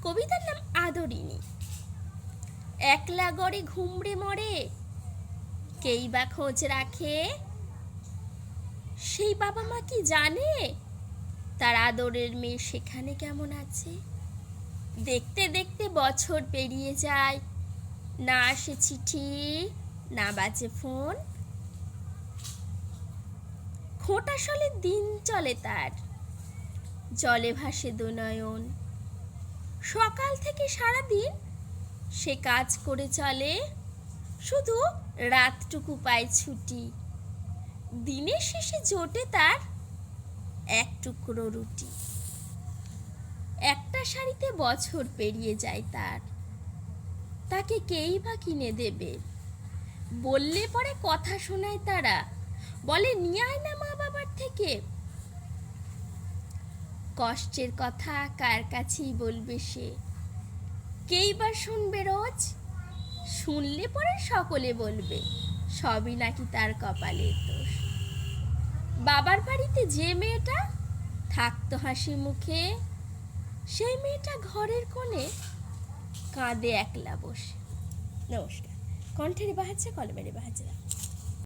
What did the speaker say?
কবিতার নাম আদরিনী। একলা গড়ে ঘুমড়ে মরে, কেই বা খোঁজ রাখে? সেই বাবা মা কি জানে তার আদরের মেয়ে সেখানে কেমন আছে? দেখতে দেখতে বছর পেরিয়ে যায়, না আসে চিঠি, না বাজে ফোন। খোঁটা সলে দিন চলে তার, জলে ভাসে দুনয়ন। সকাল থেকে সারাদিন সে কাজ করে চলে, শুধু রাতটুকু পায় ছুটি। দিনের শেষে জোটে তার এক টুকরো রুটি। একটা শাড়িতে বছর পেরিয়ে যায় তার, তাকে কেই বা কিনে দেবে? বললে পরে কথা শোনায় তারা, বলে নিয়ে আয় না মা বাবার থেকে। কষ্টের কথা কার কাছেই বলবে সে, কেই বা শুনবে রোজ? শুনলে পরে সকলে বলবে সবই নাকি তার কপালের দোষ। বাবার বাড়িতে যে মেয়েটা থাকতো হাসি মুখে, সেই মেয়েটা ঘরের কোণে কাঁদে একলা বসে। নমস্কার। কণ্ঠের বাহাচ্ছে, কলমের বাহাচ্ছে।